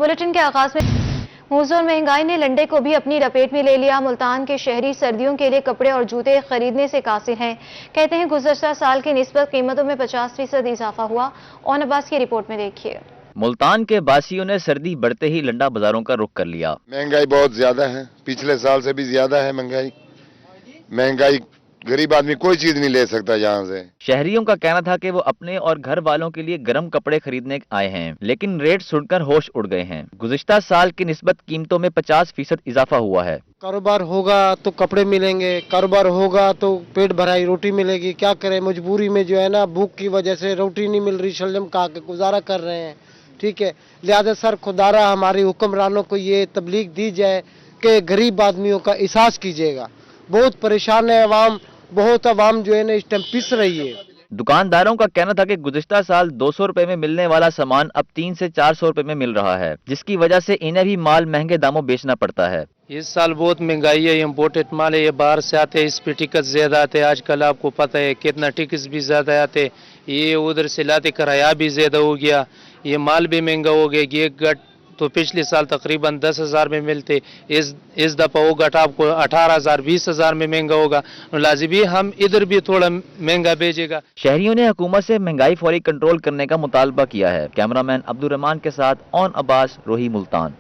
Bulletin के आगाज में मुज़र महंगाई ने लंडे को भी अपनी लपेट में ले लिया। मुल्तान के शहरी सर्दियों के लिए कपड़े और जूते खरीदने से कासिर हैं। कहते हैं गुज़श्ता साल की निस्बत कीमतों में 50% इजाफा हुआ। ऑन अब्बास की रिपोर्ट में देखिए। मुल्तान के बासियों ने सर्दी बढ़ते ही लंडा बाजारों का रुख कर लिया। महंगाई बहुत ज्यादा है, पिछले साल से भी ज्यादा है महंगाई गरीब आदमी कोई चीज नहीं ले सकता यहाँ से। शहरियों का कहना था कि वो अपने और घर वालों के लिए गर्म कपड़े खरीदने आए हैं, लेकिन रेट सुनकर होश उड़ गए हैं। गुज़िश्ता साल की निस्बत कीमतों में 50% इजाफा हुआ है। कारोबार होगा तो कपड़े मिलेंगे, कारोबार होगा तो पेट भराई रोटी मिलेगी। क्या करें, मजबूरी में जो है ना, भूख की वजह से रोटी नहीं मिल रही, शलजम खा के गुजारा कर रहे हैं। ठीक है, लिहाजा सर खुदारा हमारी हुक्मरानों को ये तबलीग दी जाए कि गरीब आदमियों का एहसास कीजिएगा। बहुत परेशान है अवाम, बहुत अवाम जो है ना इस टाइम पिस रही है। दुकानदारों का कहना था कि गुज़िश्ता साल 200 रुपए में मिलने वाला सामान अब 300 से 400 रुपए में मिल रहा है, जिसकी वजह से इन्हें भी माल महंगे दामों बेचना पड़ता है। इस साल बहुत महंगाई है, इम्पोर्टेड माल है, ये बाहर से आते हैं, इस पे टिकट ज्यादा आते हैं। आजकल आपको पता है कितना टिकट भी ज्यादा आते, ये उधर से लाते किराया भी ज्यादा हो गया, ये माल भी महंगा हो गया। ये गट तो पिछले साल तकरीबन 10,000 में मिलते, इस दफा वो गट आपको 18,000 20,000 में महंगा होगा। लाजिमी हम इधर भी थोड़ा महंगा भेजेगा। शहरियों ने हुकूमत से महंगाई फौरी कंट्रोल करने का मुतालबा किया है। कैमरामैन अब्दुल रहमान के साथ ऑन अब्बास, रोही, मुल्तान।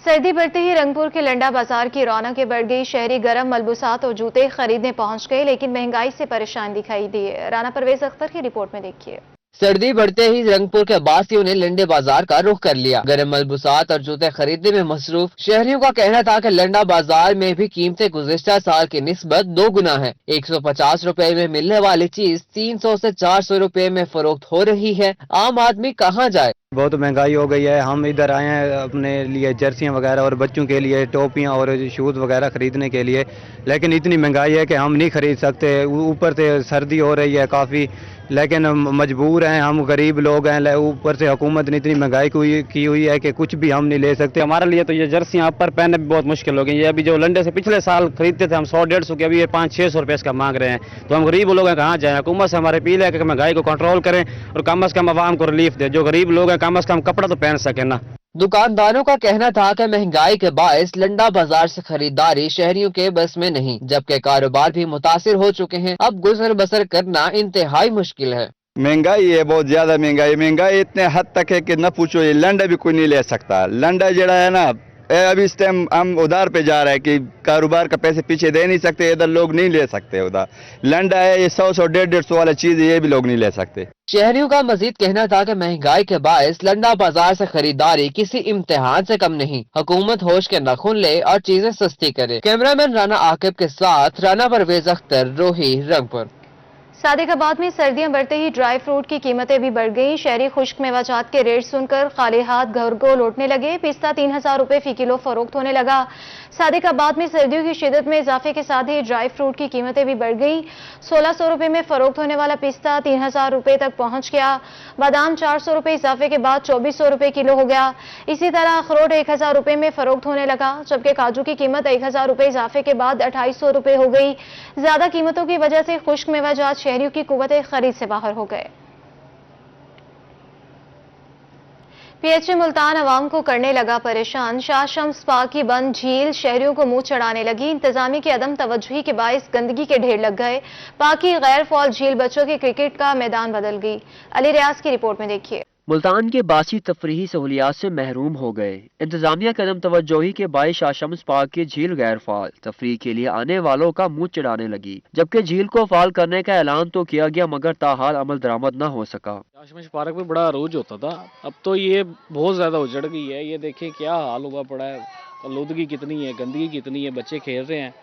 सर्दी बढ़ते ही रंगपुर के लंडा बाजार की रौनकें बढ़ गई। शहरी गर्म मलबूसात और जूते खरीदने पहुंच गए, लेकिन महंगाई से परेशान दिखाई दिए। राना परवेज अख्तर की रिपोर्ट में देखिए। सर्दी बढ़ते ही रंगपुर के बासियों ने लंडे बाजार का रुख कर लिया। गर्म मलबूसात और जूते खरीदने में मसरूफ शहरियों का कहना था कि लंडा बाजार में भी कीमतें गुज़िश्ता साल की निस्बत 2 गुना है। 150 रुपए में मिलने वाली चीज 300 से 400 रुपए में फरोख्त हो रही है। आम आदमी कहाँ जाए? बहुत महंगाई हो गई है। हम इधर आए हैं अपने लिए जर्सियां वगैरह और बच्चों के लिए टोपियां और शूज वगैरह खरीदने के लिए, लेकिन इतनी महंगाई है कि हम नहीं खरीद सकते। ऊपर से सर्दी हो रही है काफ़ी, लेकिन मजबूर हैं, हम गरीब लोग हैं। ऊपर से हुकूमत ने इतनी महंगाई की हुई है कि कुछ भी हम नहीं ले सकते। हमारे लिए तो ये जर्सियां पर पहनने भी बहुत मुश्किल हो गई। ये अभी जो लंडे से पिछले साल खरीदते थे हम 100-150 के, अभी ये 500-600 रुपये इसका मांग रहे हैं। तो हम गरीब लोग हैं, कहाँ जाएँ? हुकूमत से हमारे अपील है कि महंगाई को कंट्रोल करें और कम से कम आवाम को रिलीफ दे। जो गरीब लोग हैं कम से कम कपड़ा तो पहन सके ना। दुकानदारों का कहना था कि महंगाई के बायस लंडा बाजार से खरीदारी शहरियों के बस में नहीं, जबकि कारोबार भी मुतासिर हो चुके हैं। अब गुजर बसर करना इंतहाई मुश्किल है। महंगाई है, बहुत ज्यादा महंगाई इतने हद तक है कि न पूछो। ये लंडा भी कोई नहीं ले सकता। लंडा जड़ा है ना, अभी इस टाइम हम उधार पे जा रहे हैं कि कारोबार का पैसे पीछे दे नहीं सकते, इधर लोग नहीं ले सकते उधार। लंडा है ये 100 150 वाला चीज, ये भी लोग नहीं ले सकते। शहरियों का मजीद कहना था कि महंगाई के बायस लंडा बाजार से खरीदारी किसी इम्तिहान से कम नहीं। हुकूमत होश के नाखून ले और चीजें सस्ती करे। कैमरामैन राना आकिब के साथ राना परवेज अख्तर, रोही, रंगपुर। सादिकाबाद में सर्दियां बढ़ते ही ड्राई फ्रूट की कीमतें भी बढ़ गईं। शहरी खुश्क मेवाजात के रेट सुनकर खाली हाथ घर को लौटने लगे। पिस्ता 3,000 रुपए फी किलो फरोख्त होने लगा। सादिकाबाद में सर्दियों की शिद्दत में इजाफे के साथ ही ड्राई फ्रूट की कीमतें भी बढ़ गईं। 1,600 रुपए में फरोख्त होने वाला पिस्ता 3,000 रुपए तक पहुंच गया। बादाम 400 रुपए इजाफे के बाद 2,400 रुपए किलो हो गया। इसी तरह अखरोट 1,000 रुपए में फरोख्त होने लगा, जबकि काजू की कीमत 1,000 रुपए इजाफे के बाद 2,800 रुपए हो गई। ज्यादा कीमतों की वजह से खुश्क मेवाजात शहरियों की कुव्वत खरीद से बाहर हो गए। पीएचए मुल्तान अवाम को करने लगा परेशान। शाह शम्स पार्क की बंद झील शहरियों को मुंह चढ़ाने लगी। इंतजामिया की अदम तवज्जुही के बायस गंदगी के ढेर लग गए। पार्क की गैर फॉल झील बच्चों के क्रिकेट का मैदान बदल गई। अली रियाज की रिपोर्ट में देखिए। मुल्तान के बासी तफरीही सहूलियात से महरूम हो गए। इंतजामिया के अदम तवज्जोही के बायस शाह शम्स पार्क की झील गैर फाल तफरीह के लिए आने वालों का मुंह चढ़ाने लगी, जबकि झील को फाल करने का ऐलान तो किया गया मगर ताहाल अमल दरामद न हो सका। शाह शम्स पार्क में बड़ा रोज होता था, अब तो ये बहुत ज्यादा उजड़ गई है। ये देखिए क्या हाल हुआ पड़ा है, आलूदगी कितनी है, गंदगी कितनी है, बच्चे खेल रहे हैं,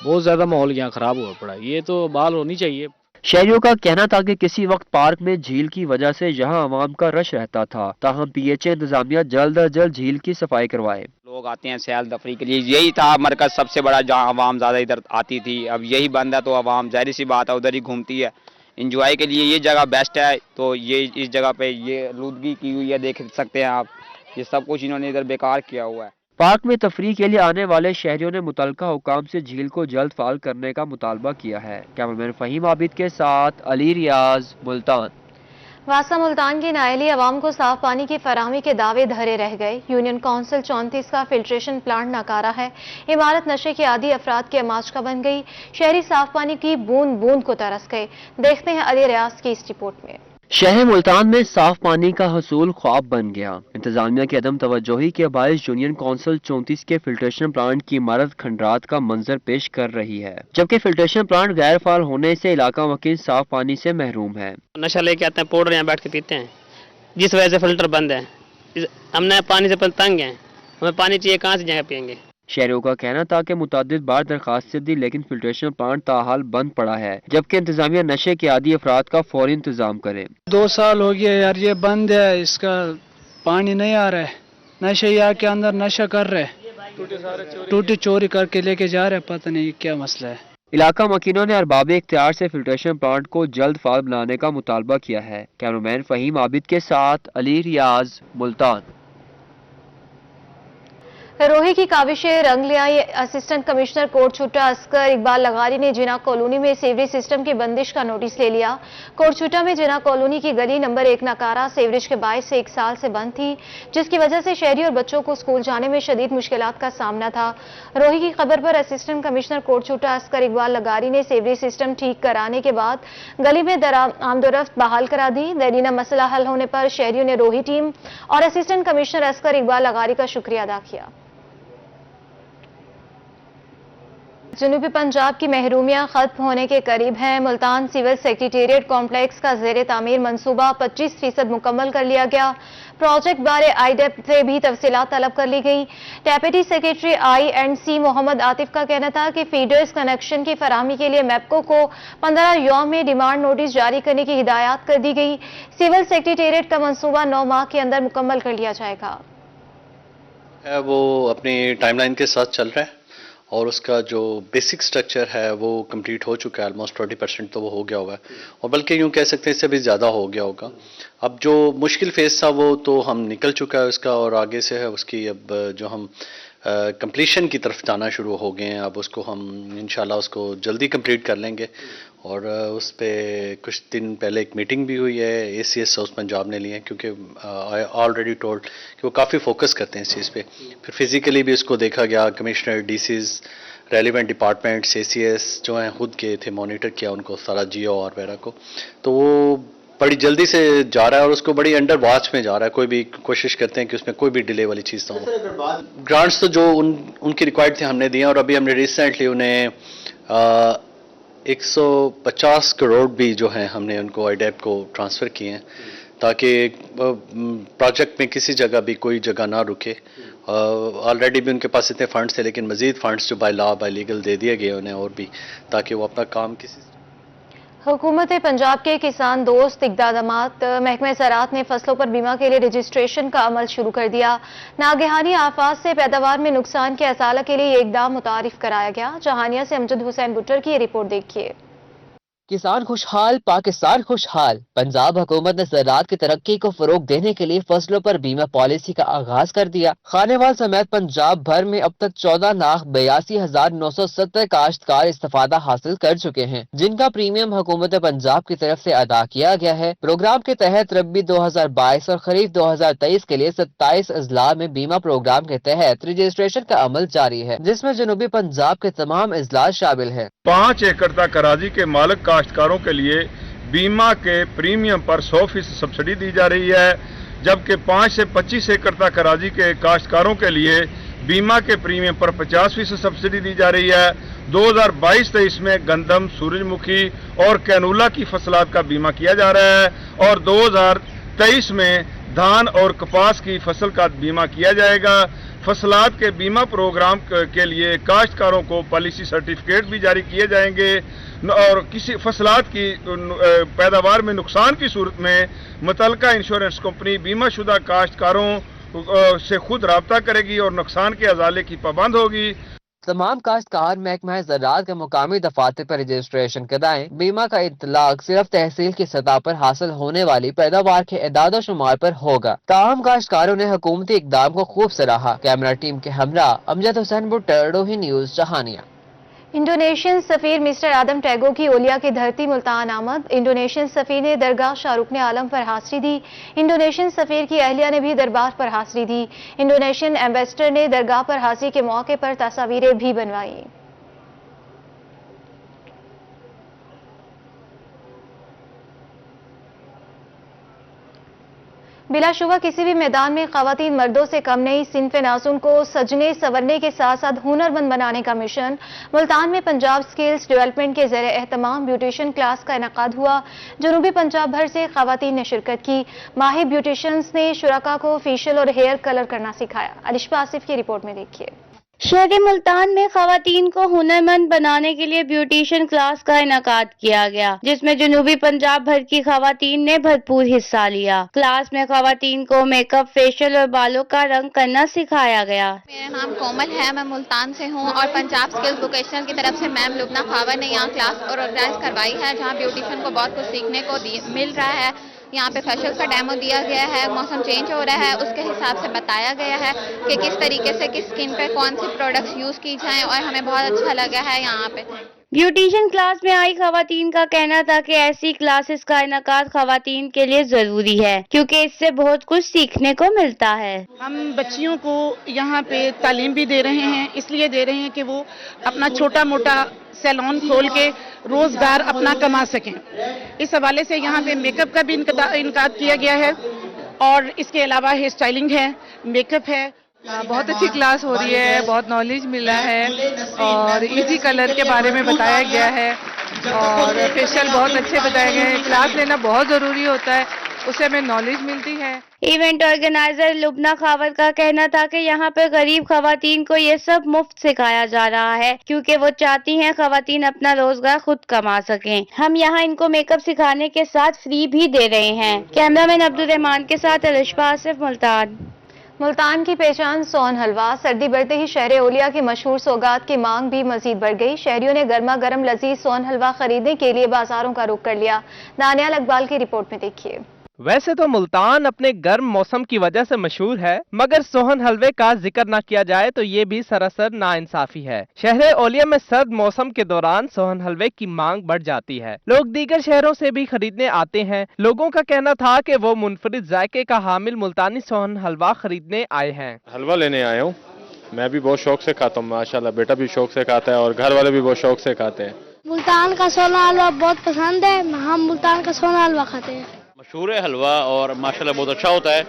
बहुत ज्यादा माहौल यहाँ खराब हुआ पड़ा है। ये तो बहाल होनी चाहिए। शहरियों का कहना था कि किसी वक्त पार्क में झील की वजह से यहाँ अवाम का रश रहता था, ताहम पीएचए इंतजामिया जल्द अज जल्द झील की सफाई करवाए। लोग आते हैं सैल तफरी के लिए, यही था मरकज सबसे बड़ा जहाँ अवाम ज्यादा इधर आती थी। अब यही बंद है तो अवाम जाहिर सी बात है उधर ही घूमती है। इंजॉय के लिए ये जगह बेस्ट है, तो ये इस जगह पे ये आलूदगी की हुई है, देख सकते हैं आप, ये सब कुछ इन्होंने इधर बेकार किया हुआ है। पार्क में तफरीह के लिए आने वाले शहरियों ने मुतलका हुकाम से झील को जल्द फाल करने का मुतालबा किया है। कैमरामैन फहीम आबिद के साथ अली रियाज, मुल्तान। واسطہ ملتان کی نائلی عوام کو صاف پانی کی فراہمی کے دعوے دھرے رہ گئے۔ یونین کونسل 34 کا فلٹریشن پلانٹ ناکارہ ہے۔ عمارت نشے کے عادی افراد کی آماج کا بن گئی۔ شہری صاف پانی کی بوند بوند کو ترس گئے۔ دیکھتے ہیں علی ریاض کی اس رپورٹ میں۔ شہر ملتان میں صاف پانی کا حصول خواب بن گیا۔ انتظامیہ کی عدم توجہی کے باعث یونین کونسل 34 کے فلٹریشن پلانٹ کی عمارت کھنڈرات کا منظر پیش کر رہی ہے، جبکہ فلٹریشن پلانٹ غیر فعال ہونے سے علاقہ وکیل صاف پانی سے محروم ہے۔ نشہ لے کے آتے ہیں، پاؤڈر یہاں بیٹھ کے پیتے ہیں، جس وجہ سے فلٹر بند ہے۔ ہم نے پانی سے تنگ ہیں، ہمیں پانی چاہیے، کہاں سے جگہ پئیں گے؟ شہریوں کا کہنا تھا کہ متعدد بار درخواستیں دی لیکن فلٹریشن پلانٹ تاحال بند پڑا ہے، جبکہ انتظامیہ نشے کے عادی افراد کا فوری انتظام کرے۔ 2 سال ہو گیا یار، یہ بند ہے، اس کا پانی نہیں آ رہا ہے۔ نشہ کے اندر نشہ کر رہے، ٹوٹی چوری کر کے لے کے جا رہے، پتہ نہیں کیا مسئلہ ہے۔ علاقہ مکینوں نے ارباب اختیار سے فلٹریشن پلانٹ کو جلد فعال بنانے کا مطالبہ کیا ہے۔ کیمرامین فہیم عابد کے ساتھ علی ریاض، ملتان۔ روہی کی کاوشیں رنگ لے آئی۔ اسسٹنٹ کمشنر کوٹ چھٹا اسکر اقبال لغاری نے جناح کالونی میں سیوریج سسٹم کی بندش کا نوٹس لے لیا۔ کوٹ چھٹا میں جناح کالونی کی گلی نمبر 1 ناکارہ سیوریج کے باعث سے 1 سال سے بند تھی، جس کی وجہ سے شہری اور بچوں کو اسکول جانے میں شدید مشکلات کا سامنا تھا۔ روہی کی خبر پر اسسٹنٹ کمشنر کوٹ چھٹا اسکر اقبال لغاری نے سیوریج سسٹم ٹھیک کرانے کے بعد گلی میں آمد و رفت بحال کرا دی۔ دیرینہ مسئلہ حل ہونے پر شہریوں نے روہی ٹیم اور اسسٹنٹ کمشنر اسکر اقبال لغاری کا شکریہ ادا کیا۔ جنوبی پنجاب کی محرومیاں ختم ہونے کے قریب ہیں۔ ملتان سول سیکریٹریٹ کمپلیکس کا زیر تعمیر منصوبہ 25% مکمل کر لیا گیا۔ پروجیکٹ بارے آئی ڈیپ سے بھی تفصیلات طلب کر لی گئی۔ ڈیپٹی سیکریٹری I&C محمد عاطف کا کہنا تھا کہ فیڈرز کنیکشن کی فراہمی کے لیے میپکو کو 15 یوم میں ڈیمانڈ نوٹس جاری کرنے کی ہدایات کر دی گئی۔ سول سیکریٹریٹ کا منصوبہ 9 ماہ کے اندر مکمل کر لیا جائے گا۔ وہ اپنی ٹائم لائن کے ساتھ چل رہا ہے اور اس کا جو بیسک سٹرکچر ہے وہ کمپلیٹ ہو چکا ہے، آلموسٹ 20% تو وہ ہو گیا ہوگا، اور بلکہ یوں کہہ سکتے ہیں اس سے بھی زیادہ ہو گیا ہوگا۔ اب جو مشکل فیز تھا وہ تو ہم نکل چکا ہے اس کا، اور آگے سے ہے اس کی اب جو ہم کمپلیشن کی طرف جانا شروع ہو گئے ہیں۔ اب اس کو ہم انشاءاللہ اس کو جلدی کمپلیٹ کر لیں گے، اور اس پہ کچھ دن پہلے ایک میٹنگ بھی ہوئی ہے ACS ساؤتھ پنجاب نے لی ہے، کیونکہ آلریڈی ٹولڈ کہ وہ کافی فوکس کرتے ہیں اس چیز پہ۔ پھر فزیکلی بھی اس کو دیکھا گیا، commissioner DCs relevant departments ACS جو ہیں خود کے تھے، مانیٹر کیا ان کو سارا GO اور وغیرہ کو، تو وہ بڑی جلدی سے جا رہا ہے اور اس کو بڑی انڈر واچ میں جا رہا ہے۔ کوئی بھی کوشش کرتے ہیں کہ اس میں کوئی بھی ڈیلے والی چیز نہ ہو۔ گرانٹس تو جو ان کی ریکوائرڈ تھے ہم نے دیے ہیں، اور ابھی ہم نے ریسنٹلی انہیں 150 کروڑ بھی جو ہیں ہم نے ان کو IDEP کو ٹرانسفر کیے ہیں، تاکہ پروجیکٹ میں کسی جگہ بھی کوئی جگہ نہ رکے۔ آلریڈی بھی ان کے پاس اتنے فنڈس تھے، لیکن مزید فنڈس جو بائی لا بائی لیگل دے دیے گئے انہیں، اور بھی تاکہ وہ اپنا کام کسی۔ حکومت پنجاب کے کسان دوست اقدامات۔ محکمہ زراعت نے فصلوں پر بیمہ کے لیے رجسٹریشن کا عمل شروع کر دیا۔ ناگہانی آفات سے پیداوار میں نقصان کے ازالہ کے لیے یہ اقدام متعارف کرایا گیا۔ جہانیہ سے امجد حسین بٹر کی یہ رپورٹ دیکھیے۔ کسان خوشحال، پاکستان خوشحال۔ پنجاب حکومت نے زراعت کی ترقی کو فروغ دینے کے لیے فصلوں پر بیمہ پالیسی کا آغاز کر دیا۔ خانیوال سمیت پنجاب بھر میں اب تک 14,82,970 کاشتکار استفادہ حاصل کر چکے ہیں، جن کا پریمیم حکومت پنجاب کی طرف سے ادا کیا گیا ہے۔ پروگرام کے تحت ربی 2022 اور خریف 2023 کے لیے 27 اضلاع میں بیمہ پروگرام کے تحت رجسٹریشن کا عمل جاری ہے، جس میں جنوبی پنجاب کے تمام اضلاع شامل ہیں۔ 5 ایکڑ تک اراضی کے مالک کاشتکاروں کے لیے بیمہ کے پریمیم پر 100% سبسڈی دی جا رہی ہے، جبکہ 5 سے 25 ایکڑ تک اراضی کے کاشتکاروں کے لیے بیمہ کے پریمیم پر 50% سبسڈی دی جا رہی ہے۔ 2022-23 میں گندم، سورج مکھی اور کینولا کی فصلات کا بیمہ کیا جا رہا ہے، اور 2023 میں دھان اور کپاس کی فصل کا بیمہ کیا جائے گا۔ فصلات کے بیمہ پروگرام کے لیے کاشتکاروں کو پالیسی سرٹیفکیٹ بھی جاری کیے جائیں گے، اور کسی فصلات کی پیداوار میں نقصان کی صورت میں متعلقہ انشورنس کمپنی بیمہ شدہ کاشتکاروں سے خود رابطہ کرے گی اور نقصان کے ازالے کی پابند ہوگی۔ تمام کاشتکار محکمہ زراعت کے مقامی دفاتر پر رجسٹریشن کرائیں۔ بیمہ کا اطلاق صرف تحصیل کی سطح پر حاصل ہونے والی پیداوار کے اعداد و شمار پر ہوگا۔ تاہم کاشتکاروں نے حکومتی اقدام کو خوب سراہا۔ کیمرہ ٹیم کے ہمراہ امجد حسین butter, Rohi news, Jahania. Indonesian सफीर mister आदम टैगो की ओलिया की धरती मुल्तान आमद। इंडोनेशियन सफीर ने दरगाह शाहरुख आलम पर हाजिरी दी। इंडोनेशियन सफीर की अहलिया ने भी दरबार पर हाजिरी दी। इंडोनेशियन एम्बेसडर ने दरगाह पर हाजिरी के मौके पर तस्वीरें भी बनवाई। बिलाशुबा किसी भी मैदान में खवातीन मर्दों से कम नहीं। सिंफ नाज़ुन को सजने संवरने के साथ साथ हुनरमंद बनाने का मिशन। मुल्तान में पंजाब स्किल्स डेवलपमेंट के ज़रिए एहतमाम ब्यूटिशियन क्लास का इनेकाद हुआ। जनूबी पंजाब भर से खवातीन ने शिरकत की। माहिर ब्यूटिशियंस ने शुरका को फेशियल और हेयर कलर करना सिखाया। अलिशा आसिफ की रिपोर्ट में देखिए। शहर मुल्तान में खवातीन को हुनरमंद बनाने के लिए ब्यूटिशियन क्लास का इनेकाद किया गया, जिसमें जनूबी पंजाब भर की खवातीन ने भरपूर हिस्सा लिया। क्लास में खवातीन को मेकअप, फेशियल और बालों का रंग करना सिखाया गया। मेरा नाम कोमल है, मैं मुल्तान से हूँ और पंजाब स्किल्स वोकेशनल की तरफ से मैम लुबना खावर ने यहाँ क्लास ऑर्गेनाइज करवाई है, जहाँ ब्यूटिशियन को बहुत कुछ सीखने को मिल रहा है। यहाँ पे फेशियल का डेमो दिया गया है। मौसम चेंज हो रहा है, उसके हिसाब से बताया गया है कि किस तरीके से किस स्किन पे कौन सी प्रोडक्ट्स यूज की जाएं और हमें बहुत अच्छा लगा है यहाँ पे। ब्यूटिशियन क्लास में आई खवातीन का कहना था कि ऐसी क्लासेस का इनेकाद खवातीन के लिए जरूरी है, क्योंकि इससे बहुत कुछ सीखने को मिलता है। हम बच्चियों को यहाँ पे तालीम भी दे रहे हैं, इसलिए दे रहे हैं कि वो अपना छोटा मोटा सैलून खोल के रोजगार अपना कमा सकें। इस हवाले से यहाँ पे मेकअप का भी इनकाद किया गया है और इसके अलावा हेयर स्टाइलिंग है, मेकअप है। बहुत अच्छी क्लास हो रही है, बहुत नॉलेज मिला है और इजी कलर के बारे में बताया गया है और फेशियल बहुत अच्छे बताए गए हैं। क्लास लेना बहुत जरूरी होता है, उससे हमें नॉलेज मिलती है। इवेंट ऑर्गेनाइजर लुबना खावर का कहना था कि यहाँ पर गरीब खवातीन को ये सब मुफ्त सिखाया जा रहा है, क्योंकि वो चाहती हैं खवातीन अपना रोजगार खुद कमा सकें। हम यहाँ इनको मेकअप सिखाने के साथ फ्री भी दे रहे हैं। कैमरामैन अब्दुल रहमान के साथ अलिशा आसिफ, मुल्तान। मुल्तान की पहचान सोहन हलवा। सर्दी बढ़ते ही शहर ओलिया की मशहूर सौगात की मांग भी मजीद बढ़ गई। शहरियों ने गर्मा गर्म लजीज सोहन हलवा खरीदने के लिए बाजारों का रुख कर लिया। दानियाल इकबाल की रिपोर्ट में देखिए। वैसे तो मुल्तान अपने गर्म मौसम की वजह से मशहूर है, मगर सोहन हलवे का जिक्र न किया जाए तो ये भी सरासर नाइंसाफी है। शहर ओलिया में सर्द मौसम के दौरान सोहन हलवे की मांग बढ़ जाती है। लोग दीगर शहरों से भी खरीदने आते हैं। लोगों का कहना था कि वो मुनफरिद जायके का हामिल मुल्तानी सोहन हलवा खरीदने आए हैं। हलवा लेने आया हूँ, मैं भी बहुत शौक से खाता हूँ माशाल्लाह। बेटा भी शौक से खाता है और घर वाले भी बहुत शौक से खाते हैं। मुल्तान का सोना हलवा बहुत पसंद है, हम मुल्तान का सोना हलवा खाते हैं। मशहूर है हलवा और माशाल्लाह बहुत अच्छा होता है।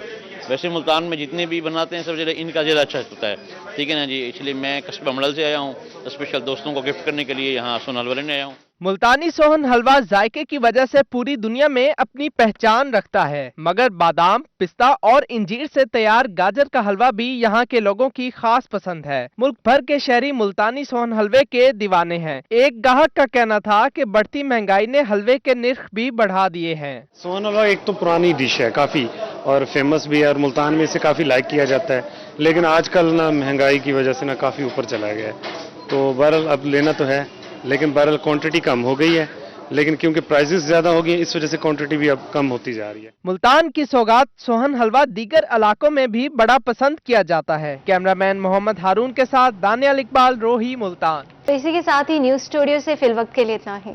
वैसे मुल्तान में जितने भी बनाते हैं सब जगह इनका ज़्यादा अच्छा होता है, ठीक है ना जी। इसलिए मैं कस्बा मड़ल से आया हूँ, स्पेशल दोस्तों को गिफ्ट करने के लिए यहाँ सोहन हलवा लेने आया हूँ। मुल्तानी सोहन हलवा जायके की वजह से पूरी दुनिया में अपनी पहचान रखता है, मगर बादाम, पिस्ता और इंजीर से तैयार गाजर का हलवा भी यहाँ के लोगों की खास पसंद है। मुल्क भर के शहरी मुल्तानी सोहन हलवे के दीवाने हैं। एक ग्राहक का कहना था कि बढ़ती महंगाई ने हलवे के निर्ख भी बढ़ा दिए हैं। सोहन हलवा एक तो पुरानी डिश है काफी और फेमस भी है और मुल्तान में इसे काफी लाइक किया जाता है, लेकिन आजकल ना महंगाई की वजह से ना काफी ऊपर चला गया है। तो बहरहाल अब लेना तो है, लेकिन बहरहाल क्वांटिटी कम हो गई है, लेकिन क्योंकि प्राइसेस ज्यादा हो गई इस वजह से क्वांटिटी भी अब कम होती जा रही है। मुल्तान की सौगात सोहन हलवा दीगर इलाकों में भी बड़ा पसंद किया जाता है। कैमरामैन मोहम्मद हारून के साथ दानियाल इकबाल, रोही, मुल्तान। तो इसी के साथ ही न्यूज स्टूडियो से फिलवक्त के लिए इतना ही।